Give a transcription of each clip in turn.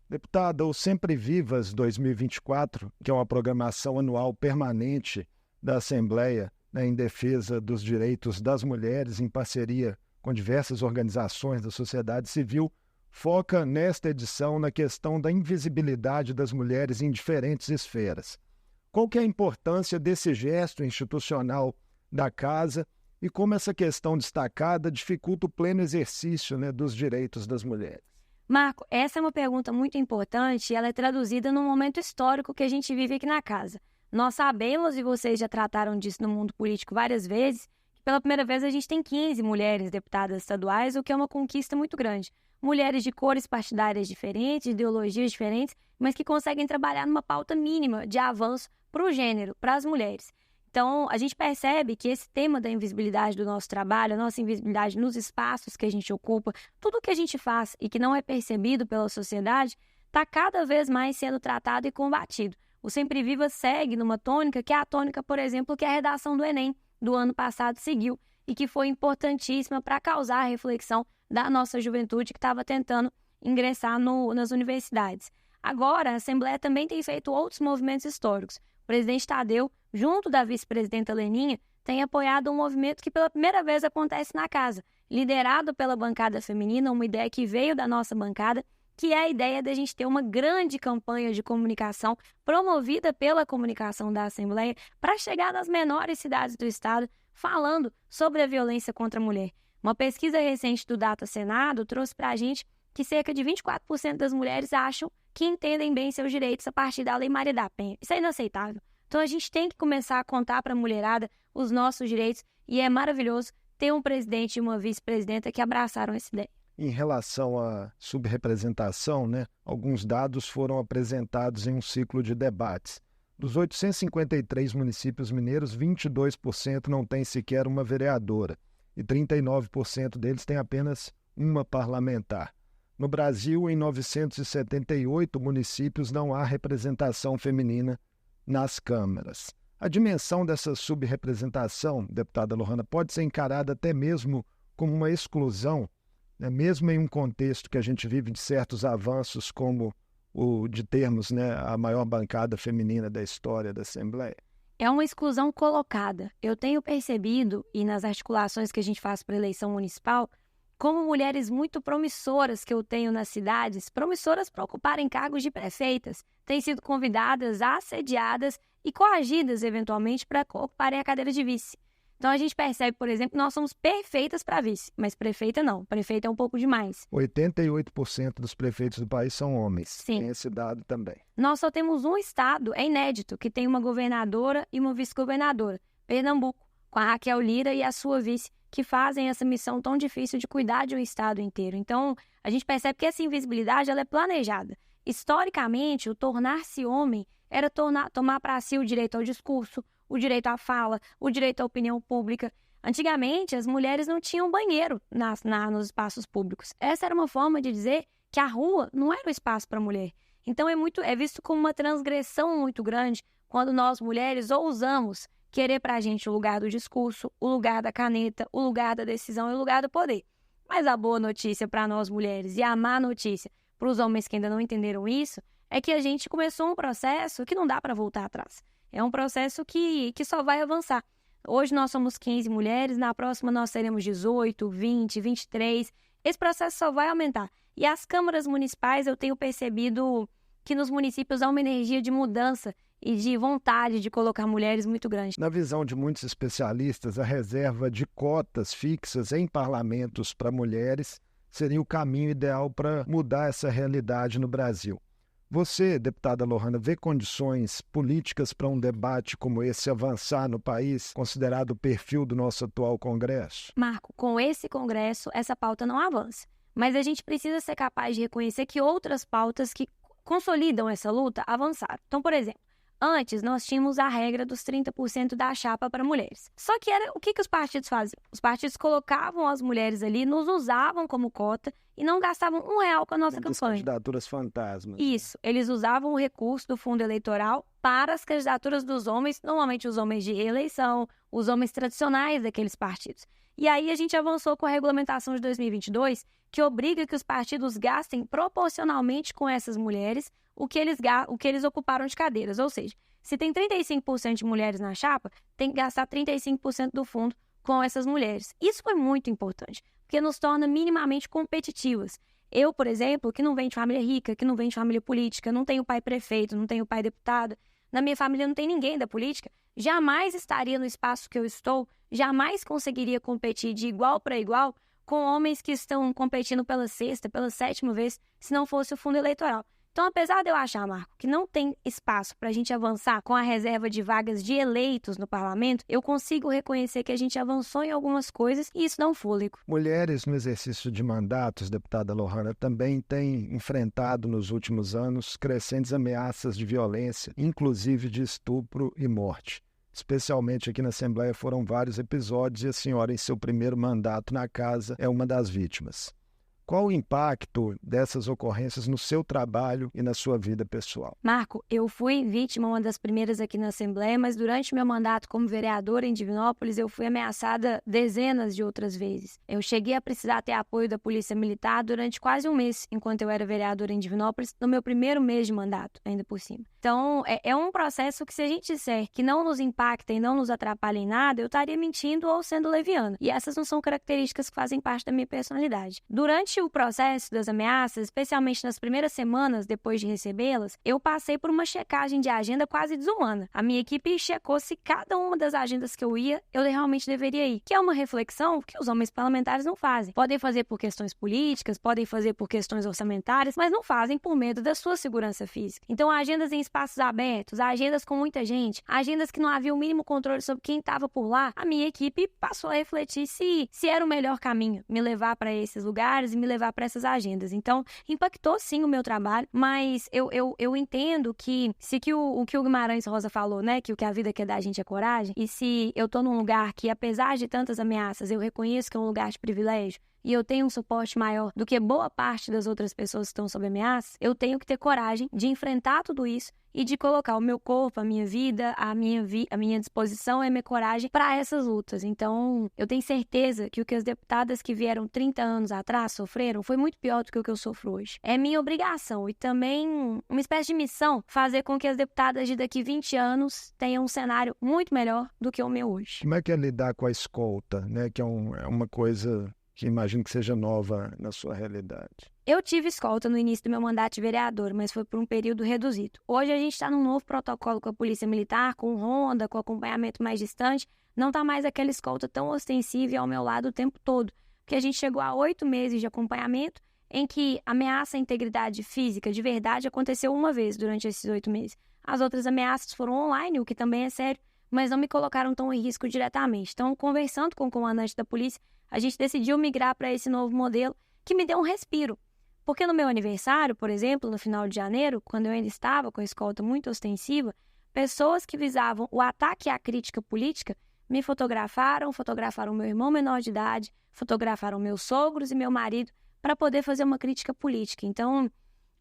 Deputada, o Sempre Vivas 2024, que é uma programação anual permanente da Assembleia, né, em defesa dos direitos das mulheres, em parceria com diversas organizações da sociedade civil, foca nesta edição na questão da invisibilidade das mulheres em diferentes esferas. Qual que é a importância desse gesto institucional da Casa e como essa questão destacada dificulta o pleno exercício, né, dos direitos das mulheres? Marco, essa é uma pergunta muito importante e ela é traduzida num momento histórico que a gente vive aqui na Casa. Nós sabemos, e vocês já trataram disso no mundo político várias vezes, que pela primeira vez a gente tem 15 mulheres deputadas estaduais, o que é uma conquista muito grande. Mulheres de cores partidárias diferentes, ideologias diferentes, mas que conseguem trabalhar numa pauta mínima de avanço para o gênero, para as mulheres. Então, a gente percebe que esse tema da invisibilidade do nosso trabalho, a nossa invisibilidade nos espaços que a gente ocupa, tudo que a gente faz e que não é percebido pela sociedade, está cada vez mais sendo tratado e combatido. O Sempre Viva segue numa tônica que é a tônica, por exemplo, que a redação do Enem do ano passado seguiu e que foi importantíssima para causar a reflexão da nossa juventude que estava tentando ingressar nas universidades. Agora, a Assembleia também tem feito outros movimentos históricos. O presidente Tadeu, junto da vice-presidenta Leninha, tem apoiado um movimento que pela primeira vez acontece na Casa, liderado pela bancada feminina, uma ideia que veio da nossa bancada, que é a ideia da gente ter uma grande campanha de comunicação promovida pela comunicação da Assembleia para chegar nas menores cidades do estado falando sobre a violência contra a mulher. Uma pesquisa recente do Data Senado trouxe para a gente que cerca de 24% das mulheres acham que entendem bem seus direitos a partir da Lei Maria da Penha. Isso é inaceitável. Então a gente tem que começar a contar para a mulherada os nossos direitos e é maravilhoso ter um presidente e uma vice-presidenta que abraçaram essa ideia. Em relação à subrepresentação, né, alguns dados foram apresentados em um ciclo de debates. Dos 853 municípios mineiros, 22% não têm sequer uma vereadora e 39% deles têm apenas uma parlamentar. No Brasil, em 978 municípios, não há representação feminina nas câmaras. A dimensão dessa subrepresentação, deputada Lohana, pode ser encarada até mesmo como uma exclusão, né? Mesmo em um contexto que a gente vive de certos avanços, como o de termos, né, a maior bancada feminina da história da Assembleia. É uma exclusão colocada. Eu tenho percebido, e nas articulações que a gente faz para a eleição municipal, como mulheres muito promissoras que eu tenho nas cidades, promissoras para ocuparem cargos de prefeitas, têm sido convidadas, assediadas e coagidas, eventualmente, para ocuparem a cadeira de vice. Então, a gente percebe, por exemplo, que nós somos perfeitas para vice, mas prefeita não. Prefeita é um pouco demais. 88% dos prefeitos do país são homens. Sim. Tem esse dado também. Nós só temos um estado, é inédito, que tem uma governadora e uma vice-governadora, Pernambuco, com a Raquel Lira e a sua vice, que fazem essa missão tão difícil de cuidar de um estado inteiro. Então, a gente percebe que essa invisibilidade ela é planejada. Historicamente, o tornar-se homem era tomar para si o direito ao discurso, o direito à fala, o direito à opinião pública. Antigamente, as mulheres não tinham banheiro nos espaços públicos. Essa era uma forma de dizer que a rua não era o espaço para a mulher. Então, é visto como uma transgressão muito grande quando nós, mulheres, ousamos querer para a gente o lugar do discurso, o lugar da caneta, o lugar da decisão e o lugar do poder. Mas a boa notícia para nós, mulheres, e a má notícia para os homens que ainda não entenderam isso, é que a gente começou um processo que não dá para voltar atrás. É um processo que só vai avançar. Hoje nós somos 15 mulheres, na próxima nós seremos 18, 20, 23. Esse processo só vai aumentar. E as câmaras municipais, eu tenho percebido que nos municípios há uma energia de mudança e de vontade de colocar mulheres muito grande. Na visão de muitos especialistas, a reserva de cotas fixas em parlamentos para mulheres seria o caminho ideal para mudar essa realidade no Brasil. Você, deputada Lohana, vê condições políticas para um debate como esse avançar no país, considerado o perfil do nosso atual Congresso? Marco, com esse Congresso, essa pauta não avança. Mas a gente precisa ser capaz de reconhecer que outras pautas que consolidam essa luta avançaram. Então, por exemplo, antes nós tínhamos a regra dos 30% da chapa para mulheres. Só que o que os partidos faziam? Os partidos colocavam as mulheres ali, nos usavam como cota e não gastavam R$1 com a nossa Muitas campanha. candidaturas fantasmas. Isso, eles usavam o recurso do fundo eleitoral para as candidaturas dos homens, normalmente os homens de reeleição, os homens tradicionais daqueles partidos. E aí a gente avançou com a regulamentação de 2022, que obriga que os partidos gastem proporcionalmente com essas mulheres o que eles ocuparam de cadeiras. Ou seja, se tem 35% de mulheres na chapa, tem que gastar 35% do fundo com essas mulheres. Isso foi muito importante, porque nos torna minimamente competitivas. Eu, por exemplo, que não venho de família rica, que não venho de família política, não tenho pai prefeito, não tenho pai deputado, na minha família não tem ninguém da política, jamais estaria no espaço que eu estou, jamais conseguiria competir de igual para igual com homens que estão competindo pela sexta, pela sétima vez, se não fosse o fundo eleitoral. Então, apesar de eu achar, Marco, que não tem espaço para a gente avançar com a reserva de vagas de eleitos no parlamento, eu consigo reconhecer que a gente avançou em algumas coisas e isso dá um fôlego. Mulheres no exercício de mandatos, deputada Lohana, também têm enfrentado nos últimos anos crescentes ameaças de violência, inclusive de estupro e morte. Especialmente aqui na Assembleia foram vários episódios e a senhora, em seu primeiro mandato na casa, é uma das vítimas. Qual o impacto dessas ocorrências no seu trabalho e na sua vida pessoal? Marco, eu fui vítima, uma das primeiras aqui na Assembleia, mas durante meu mandato como vereadora em Divinópolis, eu fui ameaçada dezenas de outras vezes. Eu cheguei a precisar ter apoio da Polícia Militar durante quase um mês, enquanto eu era vereadora em Divinópolis, no meu primeiro mês de mandato, ainda por cima. Então, é um processo que, se a gente disser que não nos impacta e não nos atrapalha em nada, eu estaria mentindo ou sendo leviana. E essas não são características que fazem parte da minha personalidade. Durante o processo das ameaças, especialmente nas primeiras semanas depois de recebê-las, eu passei por uma checagem de agenda quase desumana. A minha equipe checou se cada uma das agendas que eu ia, eu realmente deveria ir. Que é uma reflexão que os homens parlamentares não fazem. Podem fazer por questões políticas, podem fazer por questões orçamentárias, mas não fazem por medo da sua segurança física. Então, agendas em espaços abertos, agendas com muita gente, agendas que não havia o mínimo controle sobre quem estava por lá, a minha equipe passou a refletir se era o melhor caminho me levar para esses lugares e me levar para essas agendas. Então, impactou sim o meu trabalho, mas eu entendo que o que o Guimarães Rosa falou, né, que o que a vida quer dar a gente é coragem, e se eu tô num lugar que, apesar de tantas ameaças, eu reconheço que é um lugar de privilégio, e eu tenho um suporte maior do que boa parte das outras pessoas que estão sob ameaça, eu tenho que ter coragem de enfrentar tudo isso e de colocar o meu corpo, a minha vida, a minha disposição e a minha coragem para essas lutas. Então, eu tenho certeza que o que as deputadas que vieram 30 anos atrás sofreram foi muito pior do que o que eu sofro hoje. É minha obrigação e também uma espécie de missão fazer com que as deputadas de daqui 20 anos tenham um cenário muito melhor do que o meu hoje. Como é que é lidar com a escolta, né? Que é uma coisa que imagino que seja nova na sua realidade. Eu tive escolta no início do meu mandato de vereador, mas foi por um período reduzido. Hoje a gente está num novo protocolo com a Polícia Militar, com ronda, com acompanhamento mais distante. Não está mais aquela escolta tão ostensiva e ao meu lado o tempo todo, porque a gente chegou a 8 meses de acompanhamento em que ameaça à integridade física de verdade aconteceu uma vez durante esses 8 meses. As outras ameaças foram online, o que também é sério, mas não me colocaram tão em risco diretamente. Então, conversando com o comandante da polícia, a gente decidiu migrar para esse novo modelo que me deu um respiro. Porque no meu aniversário, por exemplo, no final de janeiro, quando eu ainda estava com a escolta muito ostensiva, pessoas que visavam o ataque à crítica política me fotografaram meu irmão menor de idade, fotografaram meus sogros e meu marido para poder fazer uma crítica política. Então,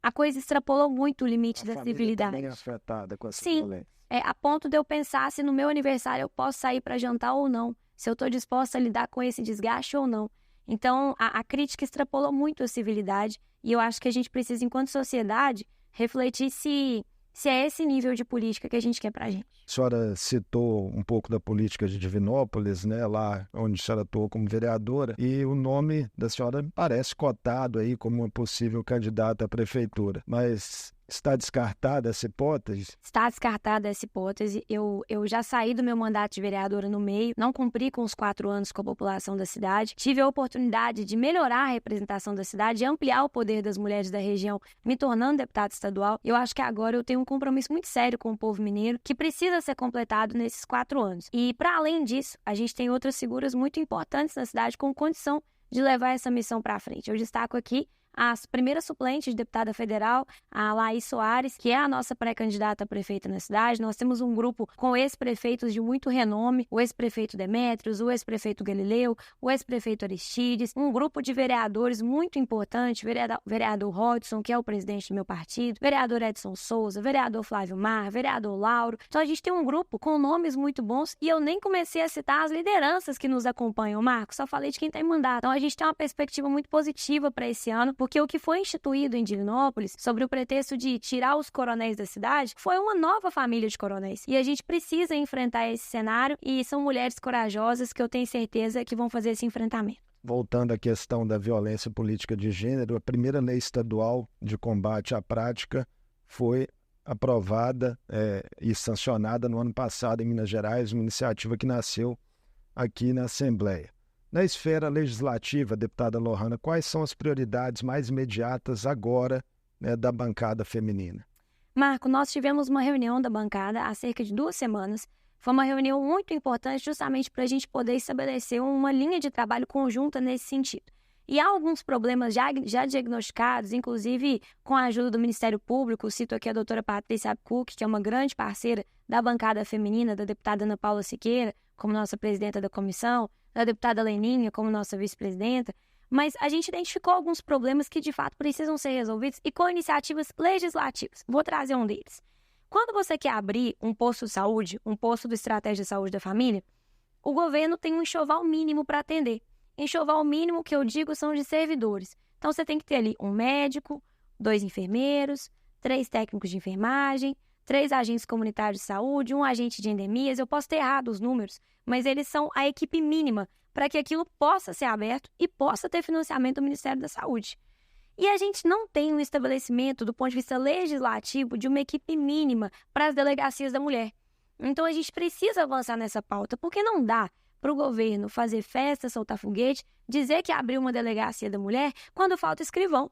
a coisa extrapolou muito o limite da civilidade. Também afetada com essa Sim, violência. a ponto de eu pensar se no meu aniversário eu posso sair para jantar ou não, se eu estou disposta a lidar com esse desgaste ou não. Então, a crítica extrapolou muito a civilidade e eu acho que a gente precisa, enquanto sociedade, refletir se é esse nível de política que a gente quer pra gente. A senhora citou um pouco da política de Divinópolis, né, lá onde a senhora atuou como vereadora, e o nome da senhora parece cotado aí como uma possível candidata à prefeitura, mas está descartada essa hipótese? Está descartada essa hipótese. Eu já saí do meu mandato de vereadora no meio, não cumpri com os 4 anos com a população da cidade. Tive a oportunidade de melhorar a representação da cidade, ampliar o poder das mulheres da região, me tornando deputada estadual. Eu acho que agora eu tenho um compromisso muito sério com o povo mineiro, que precisa ser completado nesses 4 anos. E, para além disso, a gente tem outras figuras muito importantes na cidade com condição de levar essa missão para frente. Eu destaco aqui a primeira suplente de deputada federal, a Laís Soares, que é a nossa pré-candidata a prefeita na cidade. Nós temos um grupo com ex-prefeitos de muito renome, o ex-prefeito Demétrios, o ex-prefeito Galileu, o ex-prefeito Aristides, um grupo de vereadores muito importante, vereador Rodson, que é o presidente do meu partido, vereador Edson Souza, vereador Flávio Mar, vereador Lauro. Então a gente tem um grupo com nomes muito bons e eu nem comecei a citar as lideranças que nos acompanham, Marcos, só falei de quem está em mandato. Então a gente tem uma perspectiva muito positiva para esse ano, porque o que foi instituído em Divinópolis, sobre o pretexto de tirar os coronéis da cidade, foi uma nova família de coronéis. E a gente precisa enfrentar esse cenário e são mulheres corajosas que eu tenho certeza que vão fazer esse enfrentamento. Voltando à questão da violência política de gênero, a primeira lei estadual de combate à prática foi aprovada e sancionada no ano passado em Minas Gerais, uma iniciativa que nasceu aqui na Assembleia. Na esfera legislativa, deputada Lohana, quais são as prioridades mais imediatas agora, né, da bancada feminina? Marco, nós tivemos uma reunião da bancada há cerca de 2 semanas. Foi uma reunião muito importante justamente para a gente poder estabelecer uma linha de trabalho conjunta nesse sentido. E há alguns problemas já diagnosticados, inclusive com a ajuda do Ministério Público. Cito aqui a doutora Patrícia Abcuc, que é uma grande parceira da bancada feminina, da deputada Ana Paula Siqueira, como nossa presidenta da comissão, da deputada Leninha, como nossa vice-presidenta. Mas a gente identificou alguns problemas que, de fato, precisam ser resolvidos e com iniciativas legislativas. Vou trazer um deles. Quando você quer abrir um posto de saúde, um posto do Estratégia de Saúde da Família, o governo tem um enxoval mínimo para atender. Enxoval mínimo que eu digo são de servidores. Então, você tem que ter ali um médico, 2 enfermeiros, 3 técnicos de enfermagem, 3 agentes comunitários de saúde, 1 agente de endemias. Eu posso ter errado os números, mas eles são a equipe mínima para que aquilo possa ser aberto e possa ter financiamento do Ministério da Saúde. E a gente não tem um estabelecimento, do ponto de vista legislativo, de uma equipe mínima para as delegacias da mulher. Então, a gente precisa avançar nessa pauta, porque não dá para o governo fazer festa, soltar foguete, dizer que abriu uma delegacia da mulher quando falta escrivão,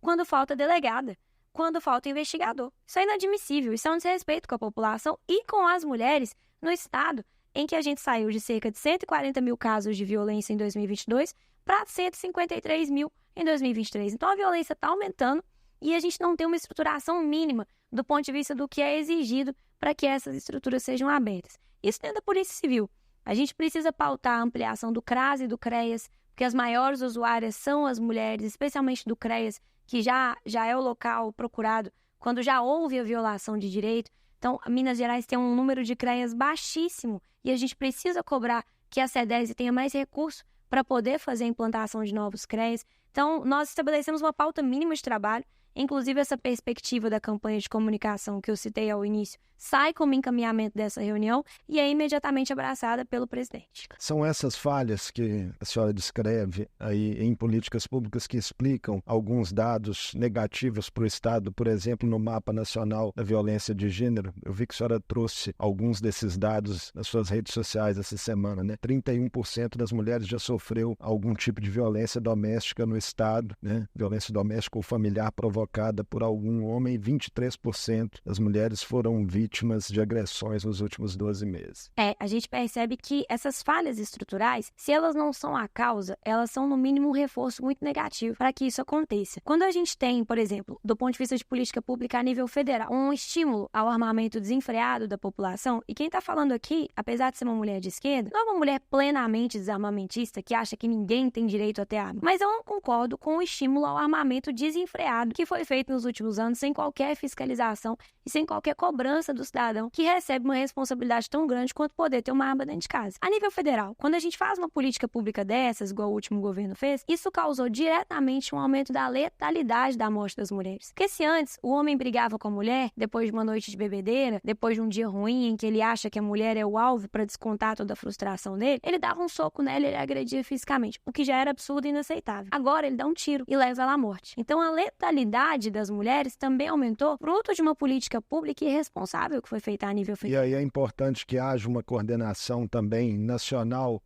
quando falta delegada, quando falta investigador. Isso é inadmissível, isso é um desrespeito com a população e com as mulheres no estado em que a gente saiu de cerca de 140 mil casos de violência em 2022 para 153 mil em 2023. Então, a violência está aumentando e a gente não tem uma estruturação mínima do ponto de vista do que é exigido para que essas estruturas sejam abertas. Isso dentro da Polícia Civil. A gente precisa pautar a ampliação do CRAS e do CREAS, porque as maiores usuárias são as mulheres, especialmente do CREAS, que já é o local procurado quando já houve a violação de direito. Então, Minas Gerais tem um número de CREAS baixíssimo e a gente precisa cobrar que a CEDESE tenha mais recursos para poder fazer a implantação de novos CREAS. Então, nós estabelecemos uma pauta mínima de trabalho, inclusive essa perspectiva da campanha de comunicação que eu citei ao início sai como encaminhamento dessa reunião e é imediatamente abraçada pelo presidente. São essas falhas que a senhora descreve aí em políticas públicas que explicam alguns dados negativos para o Estado, por exemplo, no Mapa Nacional da Violência de Gênero. Eu vi que a senhora trouxe alguns desses dados nas suas redes sociais essa semana, né? 31% das mulheres já sofreu algum tipo de violência doméstica no Estado, né? Violência doméstica ou familiar provocada por algum homem, e 23% das mulheres foram vítimas de agressões nos últimos 12 meses. A gente percebe que essas falhas estruturais, se elas não são a causa, elas são no mínimo um reforço muito negativo para que isso aconteça. Quando a gente tem, por exemplo, do ponto de vista de política pública a nível federal, um estímulo ao armamento desenfreado da população, e quem está falando aqui, apesar de ser uma mulher de esquerda, não é uma mulher plenamente desarmamentista que acha que ninguém tem direito a ter arma, mas eu não concordo com o estímulo ao armamento desenfreado que foi feito nos últimos anos sem qualquer fiscalização e sem qualquer cobrança do cidadão que recebe uma responsabilidade tão grande quanto poder ter uma arma dentro de casa. A nível federal, quando a gente faz uma política pública dessas, igual o último governo fez, isso causou diretamente um aumento da letalidade da morte das mulheres. Porque se antes o homem brigava com a mulher, depois de uma noite de bebedeira, depois de um dia ruim em que ele acha que a mulher é o alvo para descontar toda a frustração dele, ele dava um soco nela e ele agredia fisicamente, o que já era absurdo e inaceitável. Agora ele dá um tiro e leva ela à morte. Então a letalidade das mulheres também aumentou, fruto de uma política pública irresponsável que foi feita a nível federal. E aí é importante que haja uma coordenação também nacional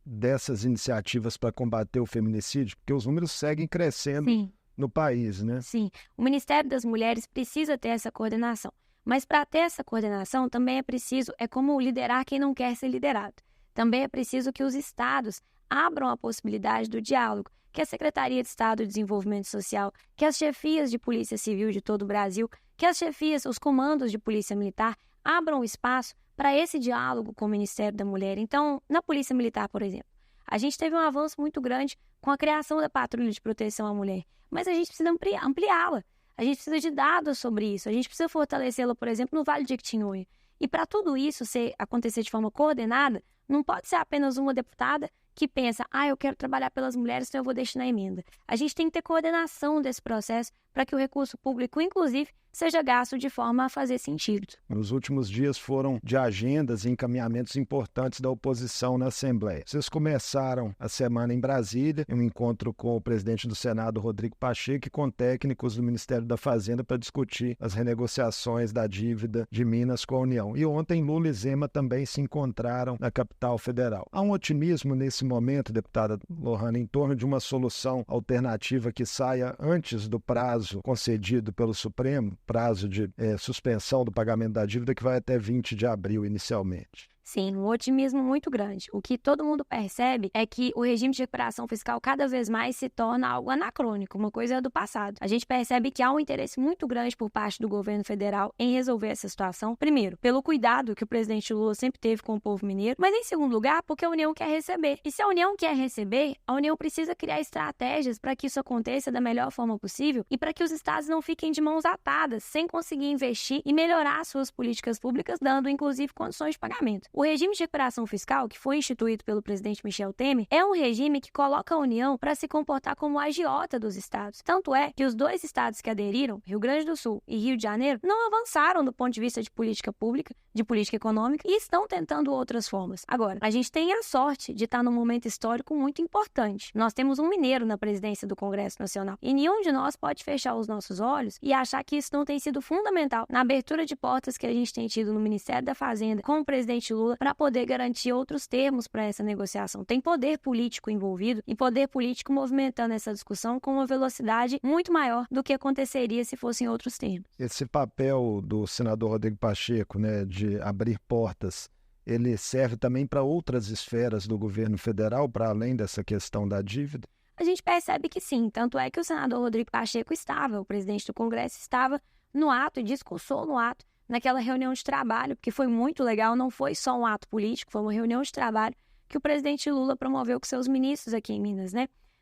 dessas iniciativas para combater o feminicídio, porque os números seguem crescendo. Sim. No país, né? Sim. O Ministério das Mulheres precisa ter essa coordenação. Mas para ter essa coordenação também é preciso, como liderar quem não quer ser liderado. Também é preciso que os estados abram a possibilidade do diálogo, que a Secretaria de Estado de Desenvolvimento Social, que as chefias de Polícia Civil de todo o Brasil, que as chefias, os comandos de Polícia Militar abram espaço para esse diálogo com o Ministério da Mulher. Então, na Polícia Militar, por exemplo, a gente teve um avanço muito grande com a criação da Patrulha de Proteção à Mulher, mas a gente precisa ampliá-la. A gente precisa de dados sobre isso. A gente precisa fortalecê-la, por exemplo, no Vale de Jequitinhonha. E para tudo isso acontecer de forma coordenada, não pode ser apenas uma deputada que pensa, eu quero trabalhar pelas mulheres, então eu vou deixar na emenda. A gente tem que ter coordenação desse processo para que o recurso público, inclusive, seja gasto de forma a fazer sentido. Os últimos dias foram de agendas e encaminhamentos importantes da oposição na Assembleia. Vocês começaram a semana em Brasília, em um encontro com o presidente do Senado, Rodrigo Pacheco, e com técnicos do Ministério da Fazenda para discutir as renegociações da dívida de Minas com a União. E ontem Lula e Zema também se encontraram na capital federal. Há um otimismo nesse momento, deputada Lohane, em torno de uma solução alternativa que saia antes do prazo concedido pelo Supremo, prazo de suspensão do pagamento da dívida que vai até 20 de abril inicialmente. Sim, um otimismo muito grande. O que todo mundo percebe é que o regime de recuperação fiscal cada vez mais se torna algo anacrônico, uma coisa do passado. A gente percebe que há um interesse muito grande por parte do governo federal em resolver essa situação. Primeiro, pelo cuidado que o presidente Lula sempre teve com o povo mineiro, mas em segundo lugar, porque a União quer receber. E se a União quer receber, a União precisa criar estratégias para que isso aconteça da melhor forma possível e para que os estados não fiquem de mãos atadas, sem conseguir investir e melhorar suas políticas públicas, dando inclusive condições de pagamento. O regime de recuperação fiscal, que foi instituído pelo presidente Michel Temer, é um regime que coloca a União para se comportar como agiota dos estados. Tanto é que os dois estados que aderiram, Rio Grande do Sul e Rio de Janeiro, não avançaram do ponto de vista de política pública, de política econômica, e estão tentando outras formas. Agora, a gente tem a sorte de estar num momento histórico muito importante. Nós temos um mineiro na presidência do Congresso Nacional, e nenhum de nós pode fechar os nossos olhos e achar que isso não tem sido fundamental na abertura de portas que a gente tem tido no Ministério da Fazenda com o presidente Lula para poder garantir outros termos para essa negociação. Tem poder político envolvido e poder político movimentando essa discussão com uma velocidade muito maior do que aconteceria se fossem outros termos. Esse papel do senador Rodrigo Pacheco, de abrir portas, ele serve também para outras esferas do governo federal, para além dessa questão da dívida? A gente percebe que sim, tanto é que o senador Rodrigo Pacheco o presidente do Congresso estava no ato e discursou no ato naquela reunião de trabalho, porque foi muito legal, não foi só um ato político, foi uma reunião de trabalho que o presidente Lula promoveu com seus ministros aqui em Minas,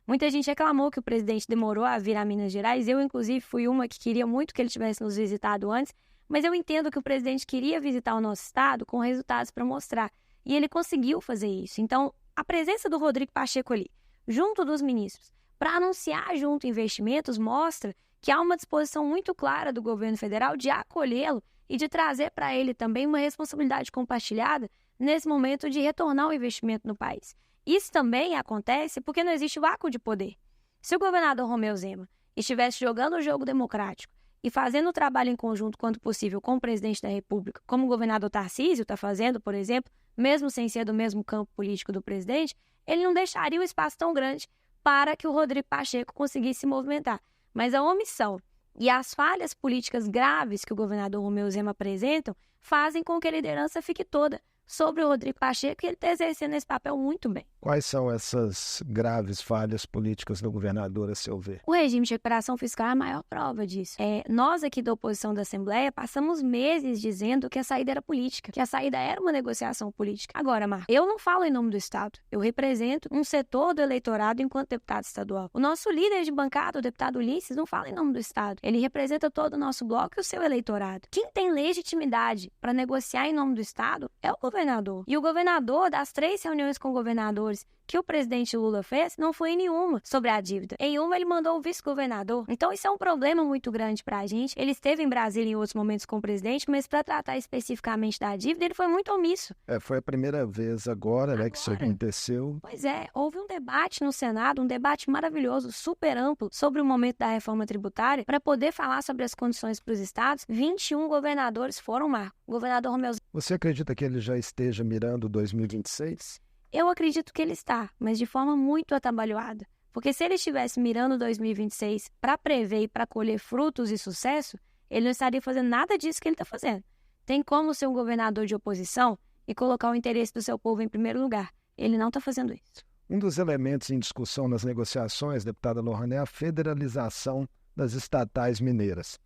Muita gente reclamou que o presidente demorou a vir a Minas Gerais, eu inclusive fui uma que queria muito que ele tivesse nos visitado antes, mas eu entendo que o presidente queria visitar o nosso estado com resultados para mostrar, e ele conseguiu fazer isso. Então, a presença do Rodrigo Pacheco ali, junto dos ministros, para anunciar junto investimentos, mostra que há uma disposição muito clara do governo federal de acolhê-lo e de trazer para ele também uma responsabilidade compartilhada nesse momento de retornar o investimento no país. Isso também acontece porque não existe vácuo de poder. Se o governador Romeu Zema estivesse jogando o jogo democrático e fazendo o trabalho em conjunto quanto possível com o presidente da República, como o governador Tarcísio está fazendo, por exemplo, mesmo sem ser do mesmo campo político do presidente, ele não deixaria um espaço tão grande para que o Rodrigo Pacheco conseguisse se movimentar. Mas a omissão e as falhas políticas graves que o governador Romeu Zema apresentam fazem com que a liderança fique toda sobre o Rodrigo Pacheco e ele está exercendo esse papel muito bem. Quais são essas graves falhas políticas do governador, a seu ver? O regime de recuperação fiscal é a maior prova disso. Nós aqui da oposição da Assembleia passamos meses dizendo que a saída era política, que a saída era uma negociação política. Agora, Marco, eu não falo em nome do Estado. Eu represento um setor do eleitorado enquanto deputado estadual. O nosso líder de bancada, o deputado Ulisses, não fala em nome do Estado. Ele representa todo o nosso bloco e o seu eleitorado. Quem tem legitimidade para negociar em nome do Estado é o governador. E o governador, das 3 reuniões com governadores que o presidente Lula fez, não foi em nenhuma sobre a dívida. Em uma, ele mandou o vice-governador. Então, isso é um problema muito grande para a gente. Ele esteve em Brasília em outros momentos com o presidente, mas para tratar especificamente da dívida, ele foi muito omisso. Foi a primeira vez agora, que isso aconteceu. Pois é, houve um debate no Senado, um debate maravilhoso, super amplo, sobre o momento da reforma tributária, para poder falar sobre as condições para os estados. 21 governadores foram, Marco. O governador Romeu. Você acredita que ele já esteja mirando 2026? Eu acredito que ele está, mas de forma muito atabalhoada. Porque se ele estivesse mirando 2026 para prever e para colher frutos e sucesso, ele não estaria fazendo nada disso que ele está fazendo. Tem como ser um governador de oposição e colocar o interesse do seu povo em primeiro lugar. Ele não está fazendo isso. Um dos elementos em discussão nas negociações, deputada Lohane, é a federalização das estatais mineiras.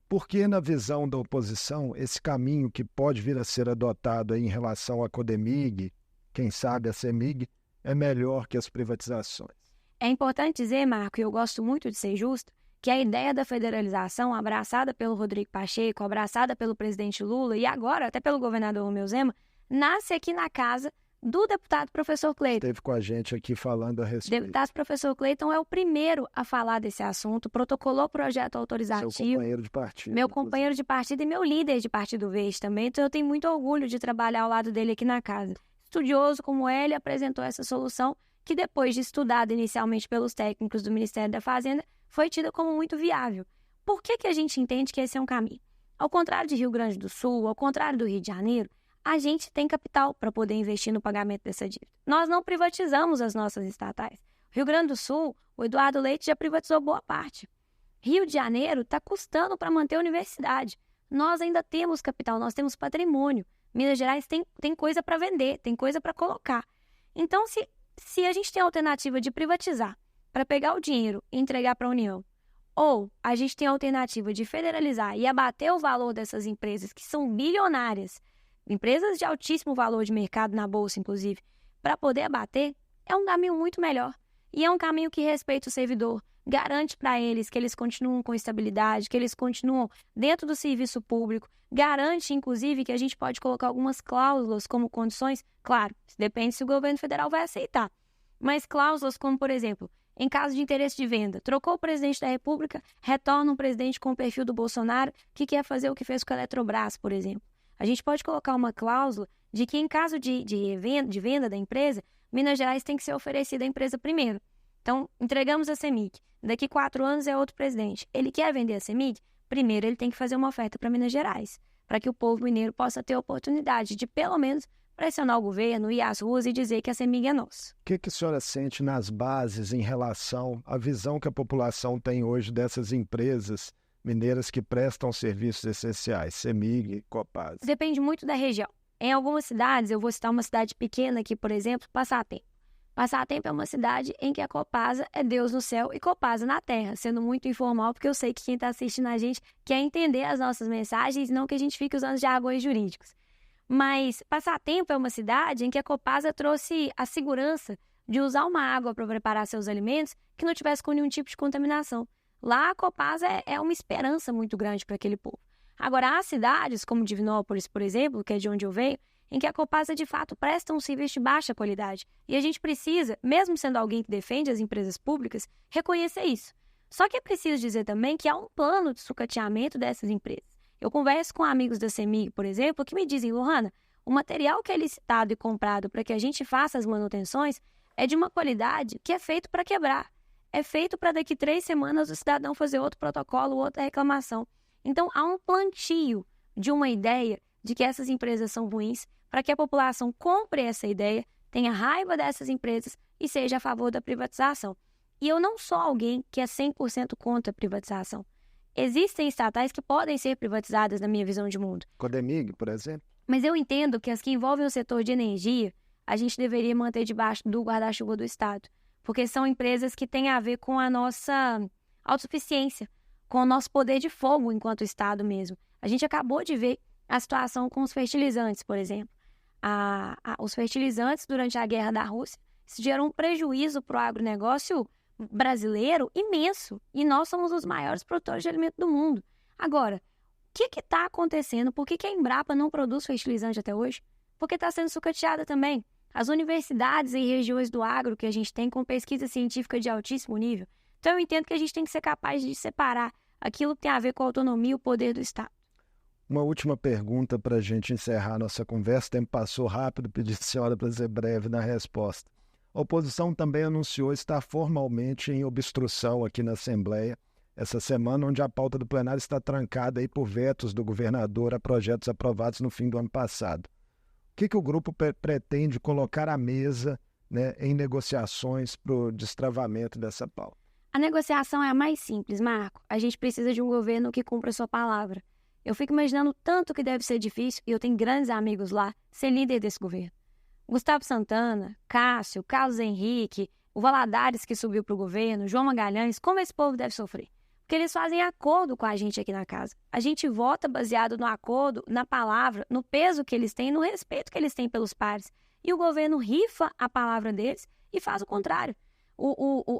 Por que, na visão da oposição, esse caminho que pode vir a ser adotado em relação à Codemig, quem sabe a CEMIG, é melhor que as privatizações? É importante dizer, Marco, e eu gosto muito de ser justo, que a ideia da federalização, abraçada pelo Rodrigo Pacheco, abraçada pelo presidente Lula e agora até pelo governador Romeu Zema, nasce aqui na casa do deputado professor Cleiton. Esteve com a gente aqui falando a respeito. O deputado professor Cleiton é o primeiro a falar desse assunto, protocolou o projeto autorizativo. Seu companheiro de partido. Meu companheiro de partido e meu líder de Partido Verde também, então eu tenho muito orgulho de trabalhar ao lado dele aqui na casa. Estudioso como ele, apresentou essa solução que depois de estudada inicialmente pelos técnicos do Ministério da Fazenda, foi tida como muito viável. Por que a gente entende que esse é um caminho? Ao contrário de Rio Grande do Sul, ao contrário do Rio de Janeiro, a gente tem capital para poder investir no pagamento dessa dívida. Nós não privatizamos as nossas estatais. Rio Grande do Sul, o Eduardo Leite já privatizou boa parte. Rio de Janeiro está custando para manter a universidade. Nós ainda temos capital, nós temos patrimônio. Minas Gerais tem coisa para vender, tem coisa para colocar. Então, se a gente tem a alternativa de privatizar para pegar o dinheiro e entregar para a União, ou a gente tem a alternativa de federalizar e abater o valor dessas empresas que são bilionárias, empresas de altíssimo valor de mercado na Bolsa, inclusive, para poder abater, é um caminho muito melhor. E é um caminho que respeita o servidor, garante para eles que eles continuam com estabilidade, que eles continuam dentro do serviço público, garante, inclusive, que a gente pode colocar algumas cláusulas como condições, claro, depende se o governo federal vai aceitar, mas cláusulas como, por exemplo, em caso de interesse de venda, trocou o presidente da República, retorna um presidente com o perfil do Bolsonaro que quer fazer o que fez com a Eletrobras, por exemplo. A gente pode colocar uma cláusula de que, em caso de venda da empresa, Minas Gerais tem que ser oferecida à empresa primeiro. Então, entregamos a CEMIG. Daqui 4 anos é outro presidente. Ele quer vender a CEMIG? Primeiro, ele tem que fazer uma oferta para Minas Gerais, para que o povo mineiro possa ter a oportunidade de, pelo menos, pressionar o governo, ir às ruas e dizer que a CEMIG é nossa. O que a senhora sente nas bases em relação à visão que a população tem hoje dessas empresas mineiras que prestam serviços essenciais, CEMIG, Copasa? Depende muito da região. Em algumas cidades, eu vou citar uma cidade pequena aqui, por exemplo, Passatempo. Passatempo é uma cidade em que a Copasa é Deus no céu e Copasa na terra, sendo muito informal, porque eu sei que quem está assistindo a gente quer entender as nossas mensagens, não que a gente fique usando jargões jurídicos. Mas Passatempo é uma cidade em que a Copasa trouxe a segurança de usar uma água para preparar seus alimentos que não tivesse com nenhum tipo de contaminação. Lá a Copasa é uma esperança muito grande para aquele povo. Agora, há cidades como Divinópolis, por exemplo, que é de onde eu venho, em que a Copasa de fato presta um serviço de baixa qualidade. E a gente precisa, mesmo sendo alguém que defende as empresas públicas, reconhecer isso. Só que é preciso dizer também que há um plano de sucateamento dessas empresas. Eu converso com amigos da CEMIG, por exemplo, que me dizem: Lohana, o material que é licitado e comprado para que a gente faça as manutenções é de uma qualidade que é feito para quebrar. É feito para daqui 3 semanas o cidadão fazer outro protocolo, outra reclamação. Então, há um plantio de uma ideia de que essas empresas são ruins para que a população compre essa ideia, tenha raiva dessas empresas e seja a favor da privatização. E eu não sou alguém que é 100% contra a privatização. Existem estatais que podem ser privatizadas na minha visão de mundo. Codemig, por exemplo. Mas eu entendo que as que envolvem o setor de energia, a gente deveria manter debaixo do guarda-chuva do Estado. Porque são empresas que têm a ver com a nossa autossuficiência, com o nosso poder de fogo enquanto Estado mesmo. A gente acabou de ver a situação com os fertilizantes, por exemplo. Os fertilizantes, durante a guerra da Rússia, geram um prejuízo para o agronegócio brasileiro imenso. E nós somos os maiores produtores de alimento do mundo. Agora, o que está acontecendo? Por que a Embrapa não produz fertilizante até hoje? Porque está sendo sucateada também. As universidades em regiões do agro que a gente tem com pesquisa científica de altíssimo nível. Então eu entendo que a gente tem que ser capaz de separar aquilo que tem a ver com a autonomia e o poder do Estado. Uma última pergunta para a gente encerrar nossa conversa. O tempo passou rápido, pedi a senhora para ser breve na resposta. A oposição também anunciou estar formalmente em obstrução aqui na Assembleia essa semana, onde a pauta do plenário está trancada aí por vetos do governador a projetos aprovados no fim do ano passado. O que o grupo pretende colocar à mesa, né, em negociações para o destravamento dessa pauta? A negociação é a mais simples, Marco. A gente precisa de um governo que cumpra a sua palavra. Eu fico imaginando tanto que deve ser difícil, e eu tenho grandes amigos lá, ser líder desse governo. Gustavo Santana, Cássio, Carlos Henrique, o Valadares que subiu para o governo, João Magalhães, como esse povo deve sofrer? Porque eles fazem acordo com a gente aqui na casa. A gente vota baseado no acordo, na palavra, no peso que eles têm, no respeito que eles têm pelos pares. E o governo rifa a palavra deles e faz o contrário.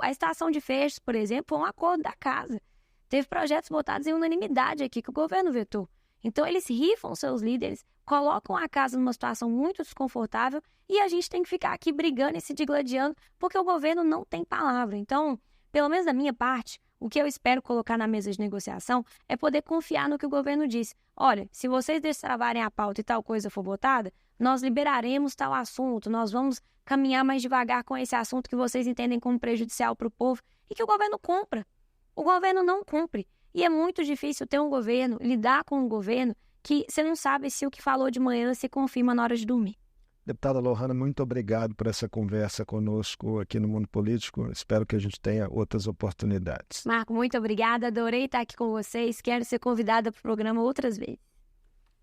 A estação de Feixes, por exemplo, foi um acordo da casa. Teve projetos votados em unanimidade aqui que o governo vetou. Então, eles rifam seus líderes, colocam a casa numa situação muito desconfortável e a gente tem que ficar aqui brigando e se digladiando porque o governo não tem palavra. Então, pelo menos da minha parte, o que eu espero colocar na mesa de negociação é poder confiar no que o governo diz. Olha, se vocês destravarem a pauta e tal coisa for votada, nós liberaremos tal assunto, nós vamos caminhar mais devagar com esse assunto que vocês entendem como prejudicial para o povo e que o governo cumpra. O governo não cumpre. E é muito difícil ter um governo, lidar com um governo que você não sabe se o que falou de manhã se confirma na hora de dormir. Deputada Lohana, muito obrigado por essa conversa conosco aqui no Mundo Político. Espero que a gente tenha outras oportunidades. Marco, muito obrigada. Adorei estar aqui com vocês. Quero ser convidada para o programa outras vezes.